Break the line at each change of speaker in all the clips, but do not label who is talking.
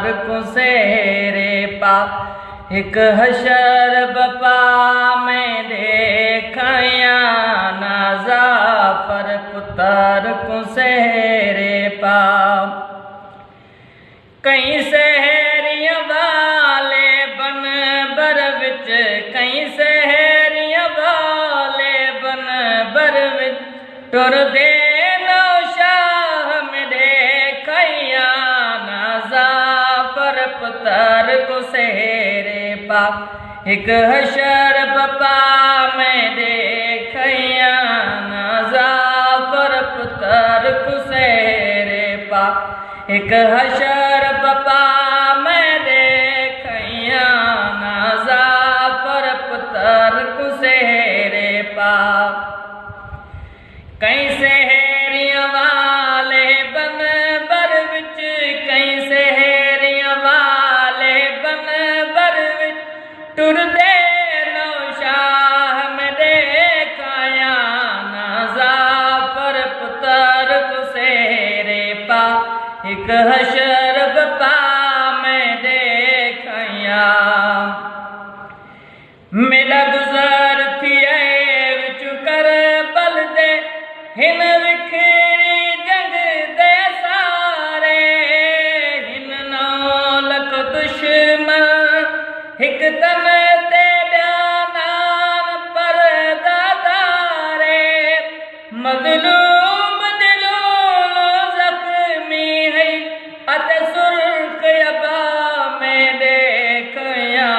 पुतार को सेरे पा। एक हशर बपा में देखया ना जाफर पुतार को सेरे पा। कई सहरिया वाले बन बर विच, कई सहरिया वाले बन बर विच टुर दे नौशाह में देखया ना जाफर पुतार को सेरे पा। एक हशर बपा में देखया ना जाफर पुतार को सेरे पा। एक हशर बपा में देखया ना जाफर पुतार को सेरे पा। कई सहरिया वाले बन बर विच, कई सहरिया वाले बन बर विच टुर दे नौशाह में देखया ना जाफर पुतार को सेरे पा। एक हशर बपा में देखया मेरा गुजर थी विच कर बल दे हिन विखरी जंग दे सारे। हिन 9 लख दुश्मन हिक तन ते बयानान पर दादारे। मजलूम दिलों जख्मी है अत सुर्ख अबा में देखया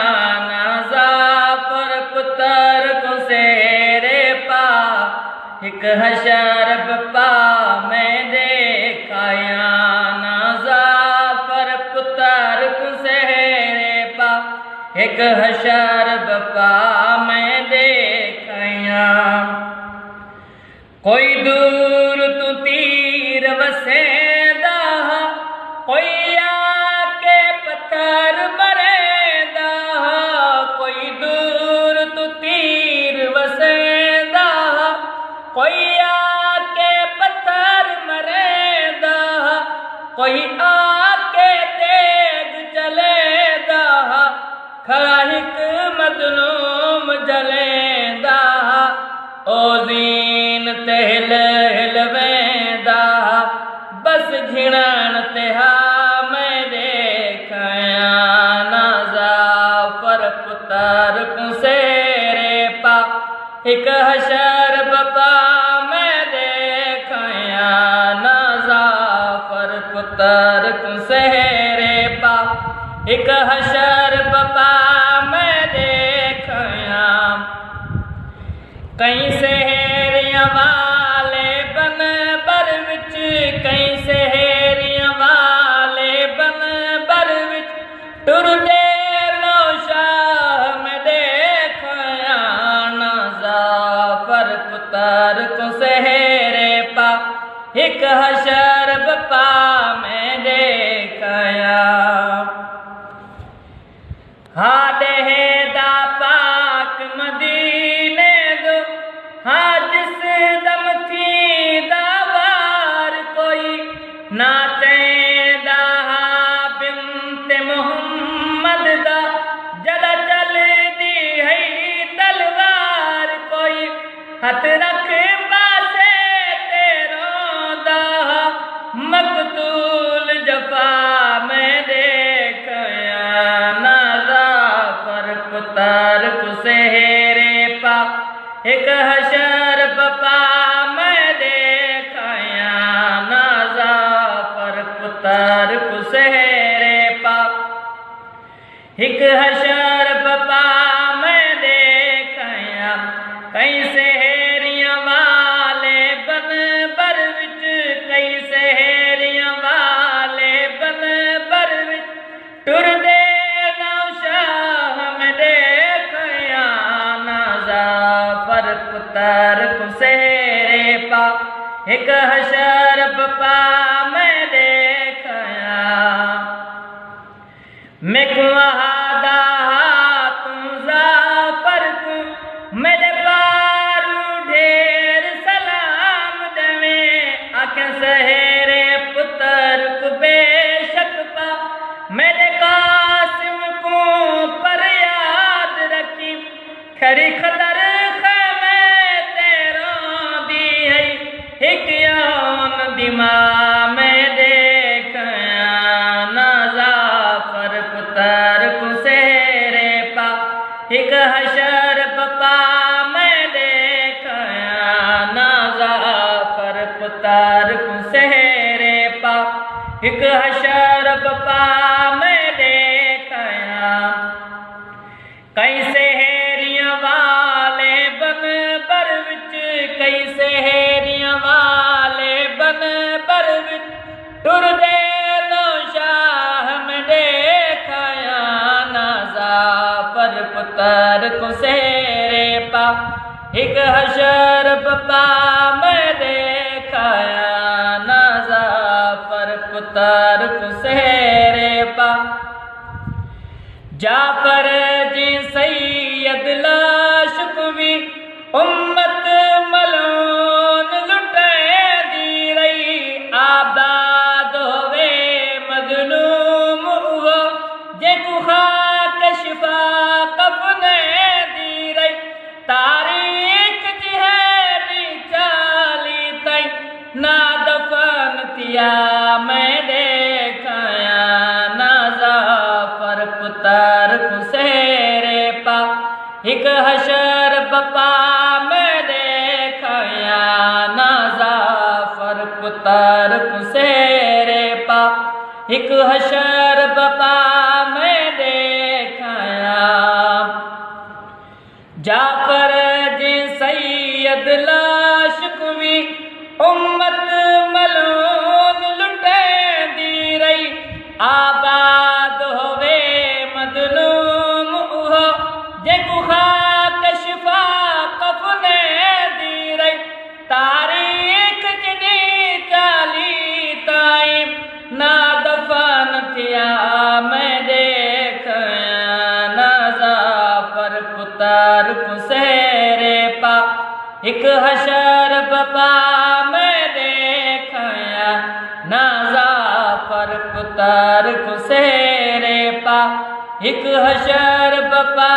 ना जाफर पुतार को सेरे पा। एक हशर बपा में देखया ना जाफर पुतार को सेरे पा। एक हशर बपा में देखया कोई दूर तू तीर वसेदा, कोई आके पत्थर मरेदा। कोई दूर तू तीर वसेदा, कोई आके पत्थर मरेदा। कोई आके तेग चलेदा, खड़ा हिक मजलूम जलेदा। ओ ज़ीन ते हिल हिलवेंदा, बस झिड़न ते हा में देखया ना जाफर पुतार को सेरे पा। एक हशर बपा में देखया ना जाफर पुतार को सेरे पा। एक हशर बपा में देखया कई सहरिया वाले बन बर विच, कई सहरिया वाले बन बर विच टुर दे नौशाह में देखया ना जाफर पुतार को सेरे पा। एक हशर बपा में देखया हादेदा पाक मदीने दो, हाँ जिस दम थी दावार कोई नाचेदा बिनते मोहम्मद दा जदा चल दी है तलवार कोई। हथ रख पासे तेरो दा मकतूल जफा में देखया ना जाफर पुतार को सेरे पा। एक हशर बपा में देखया ना जाफर पुतार को सेरे पा। एक हशर बपा में देखया कई सहरिया वाले बन बर विच, कई सहरिया वाले बन बर विच टुर दे नौशाह में देखया ना जाफर पुतार को सेरे पा। एक हशर बपा में देखया मैं कुआदा तुम जाफर को मेरे बारू ढेर सलाम देवे। आके सहेरे पुत्र को बेशक पा मेरे एक हशर बपा मैं देखया। कई सहेरियां वाले बन पर विच, कई सहेरियां वाले बन पर विच, टुर दे नो शाह में देखया। नाजा पर पुतर को सेरे पा, एक हशर बपा मैं देखया। नाजा पर पुतर को सेरे पा। जाफर जी सैयद लाश कुवी उम्मत मलोन लुटे दी रही। आबाद होवे मजलूम हुआ, जे कुखा कशफा कफने दी रही। तारीख जहरी चाली तई ना दफन थिया मैं देखया। नाजा पर पुतर कुसेरे पा, एक हशर बपा मैं देखया। नाजा पर पुतर कुसेरे पा, एक हशर बपा मैं देखया। जाफर जी सैयद लाश कुवी उम्मत मलोन लुटे दी रही। आबाद होवे मजलूम उहो, जे कुखा कशफा कफने दी रही। तारीख जदी चाली ताई ना दफन थिया मैं देखया। नाजा पर पुतर कुसेरे पा, एक हशर बपा मैं देखया। नाजा पर पुतर कुसेरे पा, एक हशर बपा